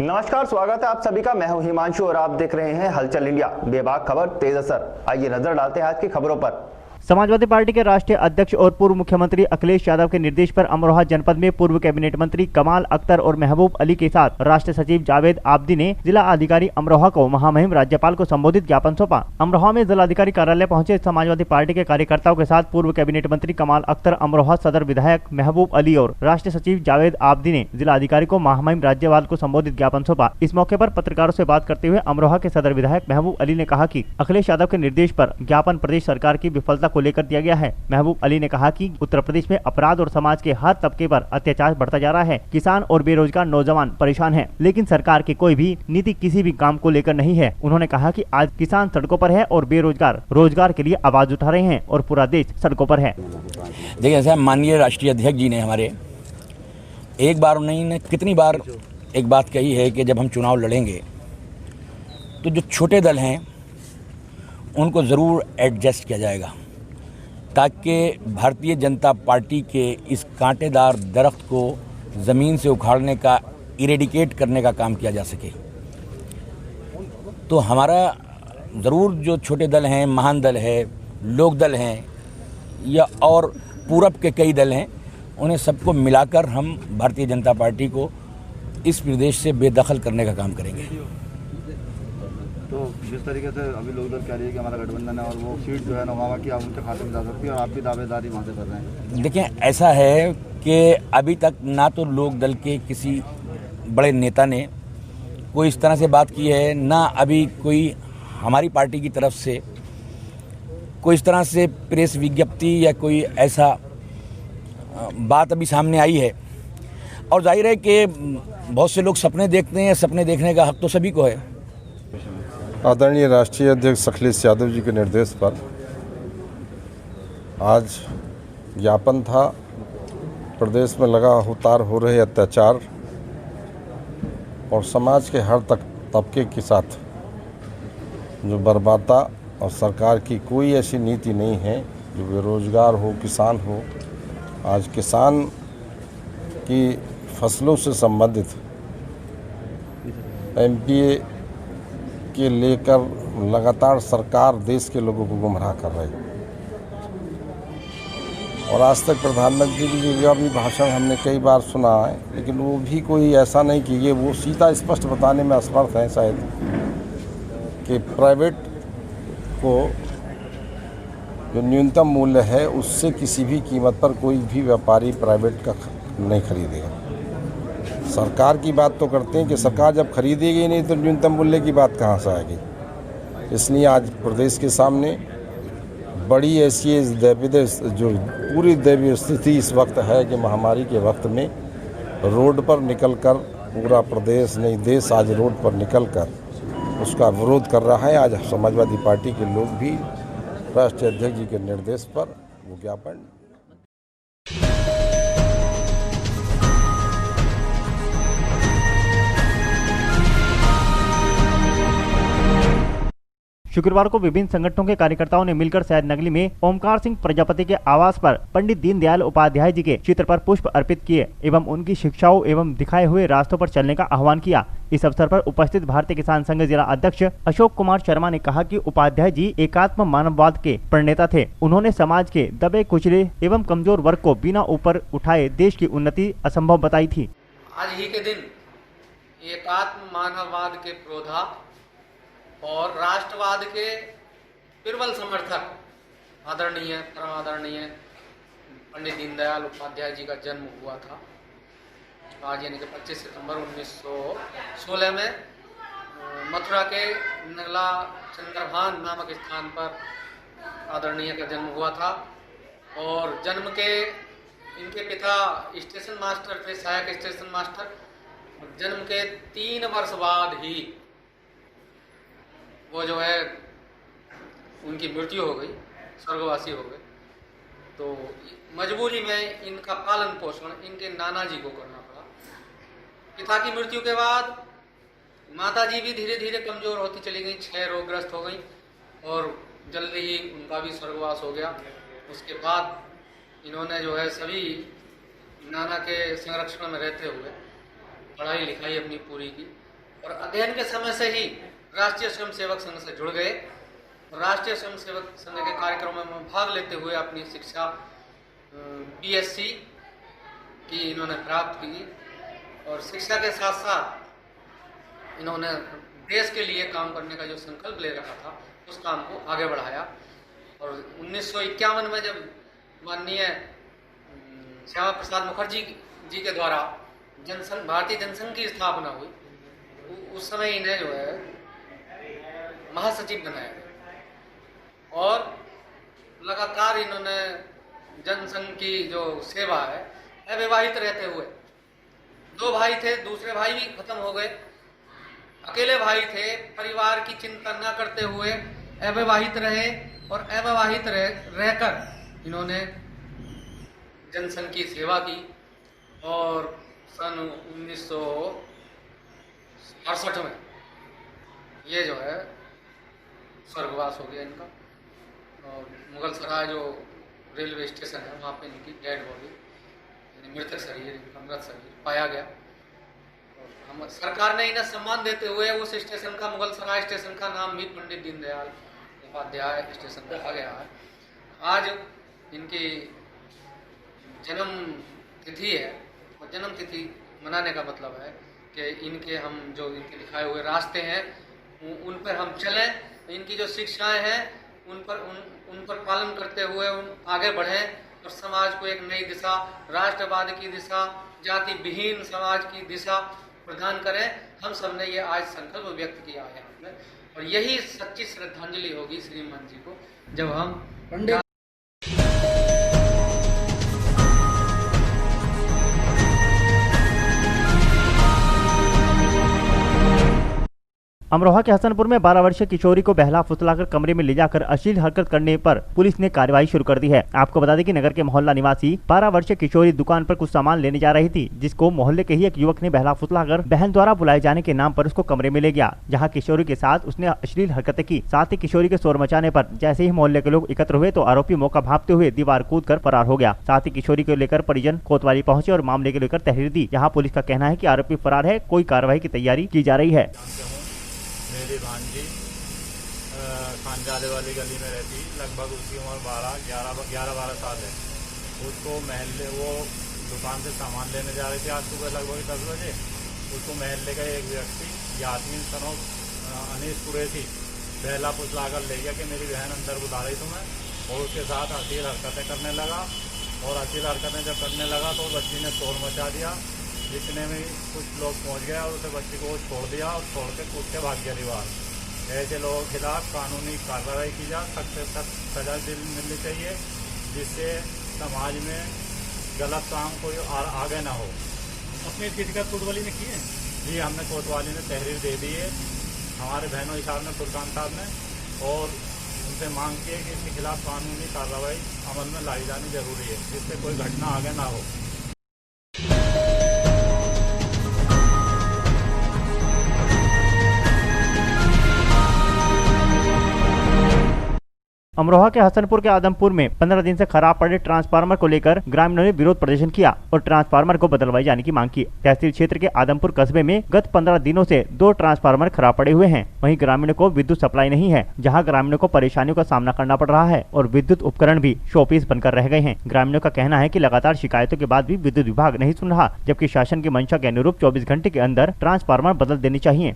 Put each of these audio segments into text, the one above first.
नमस्कार, स्वागत है आप सभी का। मैं हूं हिमांशु और आप देख रहे हैं हलचल इंडिया, बेबाक खबर तेज असर। आइए नजर डालते हैं आज की खबरों पर। समाजवादी पार्टी के राष्ट्रीय अध्यक्ष और पूर्व मुख्यमंत्री अखिलेश यादव के निर्देश पर अमरोहा जनपद में पूर्व कैबिनेट मंत्री कमाल अख्तर और महबूब अली के साथ राष्ट्रीय सचिव जावेद आबदी ने जिला अधिकारी अमरोहा को महामहिम राज्यपाल को संबोधित ज्ञापन सौंपा। अमरोहा में जिलाधिकारी कार्यालय पहुंचे समाजवादी पार्टी के कार्यकर्ताओं के साथ पूर्व कैबिनेट मंत्री कमाल अख्तर, अमरोहा सदर विधायक महबूब अली और राष्ट्रीय सचिव जावेद आबदी ने जिला अधिकारी को महामहिम राज्यपाल को संबोधित ज्ञापन सौंपा। इस मौके पर पत्रकारों से बात करते हुए अमरोहा के सदर विधायक महबूब अली ने कहा कि अखिलेश यादव के निर्देश पर ज्ञापन प्रदेश सरकार की विफलता को लेकर दिया गया है। महबूब अली ने कहा कि उत्तर प्रदेश में अपराध और समाज के हर तबके पर अत्याचार बढ़ता जा रहा है। किसान और बेरोजगार नौजवान परेशान हैं, लेकिन सरकार की कोई भी नीति किसी भी काम को लेकर नहीं है। उन्होंने कहा कि आज किसान सड़कों पर है और बेरोजगार रोजगार के लिए आवाज उठा रहे हैं और पूरा देश सड़कों पर है। देखिए साहब, माननीय राष्ट्रीय अध्यक्ष जी ने हमारे एक बार नहीं कितनी बार एक बात कही है कि जब हम चुनाव लड़ेंगे तो जो छोटे दल हैं उनको ज़रूर एडजस्ट किया जाएगा, ताकि भारतीय जनता पार्टी के इस कांटेदार दरख्त को ज़मीन से उखाड़ने का, इरेडिकेट करने का काम किया जा सके। तो हमारा ज़रूर जो छोटे दल हैं, महान दल है, लोक दल हैं या और पूरब के कई दल हैं, उन्हें सबको मिलाकर हम भारतीय जनता पार्टी को इस प्रदेश से बेदखल करने का काम करेंगे। तो जिस तरीके से अभी लोग कह रही है कि हमारा गठबंधन है और वो सीट जो है नवामा की आप उनके खाते में जा सकती है और आप भी दावेदारी वहाँ से कर रहे हैं। देखिए, ऐसा है कि अभी तक ना तो लोक दल के किसी बड़े नेता ने कोई इस तरह से बात की है, ना अभी कोई हमारी पार्टी की तरफ से कोई इस तरह से प्रेस विज्ञप्ति या कोई ऐसा बात अभी सामने आई है। और जाहिर है कि बहुत से लोग सपने देखते हैं, सपने देखने का हक तो सभी को है। आदरणीय राष्ट्रीय अध्यक्ष अखिलेश यादव जी के निर्देश पर आज ज्ञापन था। प्रदेश में लगातार हो रहे अत्याचार और समाज के हर तबके के साथ जो बर्बादा और सरकार की कोई ऐसी नीति नहीं है जो बेरोजगार हो, किसान हो। आज किसान की फसलों से संबंधित एमपीए के लेकर लगातार सरकार देश के लोगों को गुमराह कर रही है। और आज तक प्रधानमंत्री जी का भी भाषण हमने कई बार सुना है, लेकिन वो भी कोई ऐसा नहीं कि ये वो सीधा स्पष्ट बताने में असमर्थ हैं शायद कि प्राइवेट को जो न्यूनतम मूल्य है उससे किसी भी कीमत पर कोई भी व्यापारी प्राइवेट का नहीं खरीदेगा। सरकार की बात तो करते हैं कि सरकार जब खरीदेगी नहीं तो न्यूनतम मूल्य की बात कहाँ से आएगी। इसलिए आज प्रदेश के सामने बड़ी ऐसी जो पूरी दैवीय स्थिति इस वक्त है कि महामारी के वक्त में रोड पर निकलकर पूरा प्रदेश नहीं देश आज रोड पर निकलकर उसका विरोध कर रहा है। आज समाजवादी पार्टी के लोग भी राष्ट्रीय अध्यक्ष जी के निर्देश पर वो ज्ञापन शुक्रवार को विभिन्न संगठनों के कार्यकर्ताओं ने मिलकर शहर नगली में ओमकार सिंह प्रजापति के आवास पर पंडित दीनदयाल उपाध्याय जी के चित्र पर पुष्प अर्पित किए एवं उनकी शिक्षाओं एवं दिखाए हुए रास्तों पर चलने का आह्वान किया। इस अवसर पर उपस्थित भारतीय किसान संघ जिला अध्यक्ष अशोक कुमार शर्मा ने कहा कि उपाध्याय जी एकात्म मानववाद के प्रणेता थे। उन्होंने समाज के दबे कुचले एवं कमजोर वर्ग को बिना ऊपर उठाए देश की उन्नति असंभव बताई थी। आज ही के दिन एकात्म मानववाद के प्रोधा और राष्ट्रवाद के प्रबल समर्थक आदरणीय परम आदरणीय पंडित दीनदयाल उपाध्याय जी का जन्म हुआ था। आज यानी कि 25 सितंबर 1916 में मथुरा के नगला चंद्रभान नामक स्थान पर आदरणीय का जन्म हुआ था। और जन्म के इनके पिता स्टेशन मास्टर थे, सहायक स्टेशन मास्टर। जन्म के 3 वर्ष बाद ही वो जो है उनकी मृत्यु हो गई, स्वर्गवासी हो गए। तो मजबूरी में इनका पालन पोषण इनके नाना जी को करना पड़ा। पिता की मृत्यु के बाद माता जी भी धीरे धीरे कमजोर होती चली गई, क्षय रोगग्रस्त हो गई और जल्दी ही उनका भी स्वर्गवास हो गया। उसके बाद इन्होंने जो है सभी नाना के संरक्षण में रहते हुए पढ़ाई लिखाई अपनी पूरी की और अध्ययन के समय से ही राष्ट्रीय स्वयंसेवक संघ से जुड़ गए। राष्ट्रीय स्वयंसेवक संघ के कार्यक्रमों में भाग लेते हुए अपनी शिक्षा BSc की इन्होंने प्राप्त की और शिक्षा के साथ साथ इन्होंने देश के लिए काम करने का जो संकल्प ले रखा था उस काम को आगे बढ़ाया। और 1951 में जब माननीय श्यामा प्रसाद मुखर्जी जी के द्वारा भारतीय जनसंघ की स्थापना हुई, उस समय इन्हें जो है महासचिव बनाया गया और लगातार इन्होंने जनसंघ की जो सेवा है, अविवाहित रहते हुए, 2 भाई थे, दूसरे भाई भी खत्म हो गए, अकेले भाई थे, परिवार की चिंता न करते हुए अविवाहित रहे और अविवाहित रहकर इन्होंने जनसंघ की सेवा की और सन 1968 में ये जो है स्वर्गवास हो गया इनका। और मुगल सराय जो रेलवे स्टेशन है वहाँ पे इनकी डेड बॉडी यानी मृतक शरीर, इनका मृत शरीर पाया गया। और हम सरकार ने इन्हें सम्मान देते हुए उस स्टेशन का, मुगल सराय स्टेशन का नाम भी पंडित दीनदयाल उपाध्याय स्टेशन रखा गया है। आज इनकी जन्म तिथि है और जन्म तिथि मनाने का मतलब है कि इनके हम जो इनके दिखाए हुए रास्ते हैं उन पर हम चलें, इनकी जो शिक्षाएं हैं उन पर पालन करते हुए आगे बढ़ें और समाज को एक नई दिशा, राष्ट्रवाद की दिशा, जाति विहीन समाज की दिशा प्रदान करें। हम सबने ये आज संकल्प व्यक्त किया है हमने और यही सच्ची श्रद्धांजलि होगी श्रीमान जी को जब हम पंडित अमरोहा के हसनपुर में 12 वर्षीय किशोरी को बहला फुसलाकर कमरे में ले जाकर अश्लील हरकत करने पर पुलिस ने कार्रवाई शुरू कर दी है। आपको बता दें कि नगर के मोहल्ला निवासी 12 वर्षीय किशोरी दुकान पर कुछ सामान लेने जा रही थी, जिसको मोहल्ले के ही एक युवक ने बहला फुसलाकर बहन द्वारा बुलाए जाने के नाम पर उसको कमरे में ले गया, जहाँ किशोरी के साथ उसने अश्लील हरकतें की। साथ ही किशोरी के शोर मचाने पर जैसे ही मोहल्ले के लोग एकत्र हुए तो आरोपी मौका भांपते हुए दीवार कूद कर फरार हो गया। साथ ही किशोरी को लेकर परिजन कोतवाली पहुंचे और मामले को लेकर तहरीर दी, जहाँ पुलिस का कहना है कि आरोपी फरार है, कोई कार्रवाई की तैयारी की जा रही है। मेरी भांजी खानजादे वाली गली में रहती, लगभग उसकी उम्र 11-12 साल है। उसको महल्ले वो दुकान से सामान लेने जा रही थी आज सुबह लगभग 10 बजे। उसको महल्ले का एक व्यक्ति यास्मीन सनोफ अनीस कुरैशी बहला फुसलाकर ले गया कि मेरी बहन अंदर बुला रही तुम्हें, और उसके साथ अश्लील हरकतें करने लगा। और अश्लील हरकतें जब करने लगा तो बच्ची ने शोर मचा दिया, जितने में कुछ लोग पहुंच गए और उसे बच्ची को छोड़ दिया और छोड़ के कूद के भाग गया दीवार। ऐसे लोगों के खिलाफ कानूनी कार्रवाई की जा, सख्त से सख्त सजा मिलनी चाहिए, जिससे समाज में गलत काम कोई आगे ना हो। अपनी इसकी शिकायत कोतवाली ने की है? जी, हमने कोतवाली में तहरीर दे दी है हमारे बहनों साहब ने, फुरकान साहब ने, और उनसे मांग की है कि इसके खिलाफ कानूनी कार्रवाई अमल में लाई जानी जरूरी है, जिससे कोई घटना आगे ना हो। अमरोहा के हसनपुर के आदमपुर में 15 दिन से खराब पड़े ट्रांसफार्मर को लेकर ग्रामीणों ने विरोध प्रदर्शन किया और ट्रांसफार्मर को बदलवाए जाने की मांग की। तहसील क्षेत्र के आदमपुर कस्बे में गत 15 दिनों से 2 ट्रांसफार्मर खराब पड़े हुए हैं। वहीं ग्रामीणों को विद्युत सप्लाई नहीं है, जहां ग्रामीणों को परेशानियों का सामना करना पड़ रहा है और विद्युत उपकरण भी शोपीस बनकर रह गए हैं। ग्रामीणों का कहना है कि लगातार शिकायतों के बाद भी विद्युत विभाग नहीं सुन रहा, जबकि शासन की मंशा के अनुरूप 24 घंटे के अंदर ट्रांसफार्मर बदल देनी चाहिए।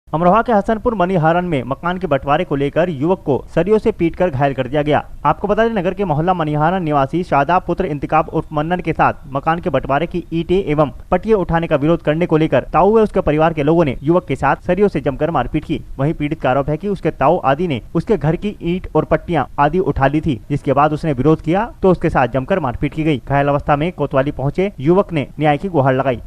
अमरोहा के हसनपुर मनीहारन में मकान के बंटवारे को लेकर युवक को सरियों से पीटकर घायल कर दिया गया। आपको बता दें, नगर के मोहल्ला मनीहारन निवासी शादाब पुत्र इंतकाब उर्फ मन्नन के साथ मकान के बंटवारे की ईंटें एवं पट्टियां उठाने का विरोध करने को लेकर ताऊ व उसके परिवार के लोगों ने युवक के साथ सरियों से जमकर मारपीट की। वहीं पीड़ित का आरोप है कि उसके ताऊ आदि ने उसके घर की ईंट और पट्टियां आदि उठा ली थी, जिसके बाद उसने विरोध किया तो उसके साथ जमकर मारपीट की गई। घायल अवस्था में कोतवाली पहुंचे युवक ने न्याय की गुहार लगाई।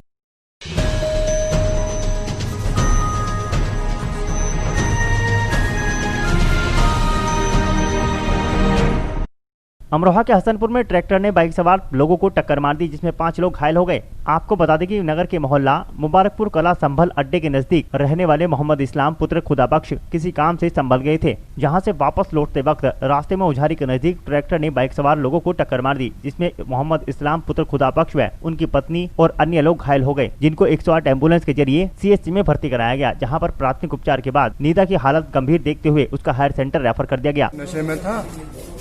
अमरोहा के हसनपुर में ट्रैक्टर ने बाइक सवार लोगों को टक्कर मार दी, जिसमें 5 लोग घायल हो गए। आपको बता दें कि नगर के मोहल्ला मुबारकपुर कला संभल अड्डे के नजदीक रहने वाले मोहम्मद इस्लाम पुत्र खुदाबख्श किसी काम से संभल गए थे, जहां से वापस लौटते वक्त रास्ते में उझारी के नजदीक ट्रैक्टर ने बाइक सवार लोगों को टक्कर मार दी, जिसमें मोहम्मद इस्लाम पुत्र खुदाबख्श व उनकी पत्नी और अन्य लोग घायल हो गए, जिनको 108 एम्बुलेंस के जरिए CHC में भर्ती कराया गया, जहाँ पर प्राथमिक उपचार के बाद नीदा की हालत गंभीर देखते हुए उसका हायर सेंटर रेफर कर दिया गया। नशे में था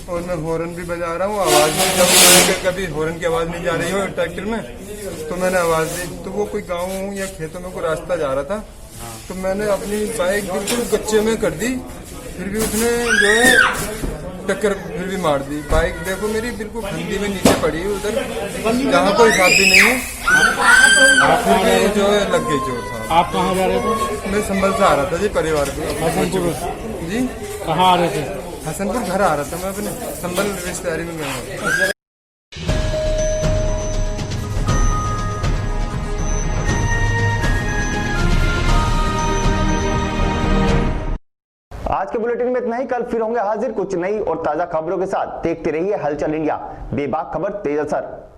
और मैं हॉर्न भी बजा रहा हूँ, आवाज भी जब कभी हॉर्न की आवाज नहीं जा रही हो ट्रैक्टर में तो मैंने आवाज दी, तो वो कोई गाँव या खेतों में कोई रास्ता जा रहा था, तो मैंने अपनी बाइक बिल्कुल कच्चे में कर दी, फिर भी उसने जो है टक्कर फिर भी मार दी। बाइक देखो मेरी बिल्कुल खंडी में नीचे पड़ी उधर, जहाँ कोई साथ भी नहीं है, फिर भी जो है लग गई चोट। आप कहाँ जा रहे थे? मैं संभल से आ रहा था जी, परिवार को। हसनपुर जी कहाँ आ रहे थे? हसनपुर घर आ रहा था, मैं अपने संभल रिश्तेदारी में गया। आज के बुलेटिन में इतना ही। कल फिर होंगे हाजिर कुछ नई और ताजा खबरों के साथ। देखते रहिए हलचल इंडिया, बेबाक खबर तेज असर।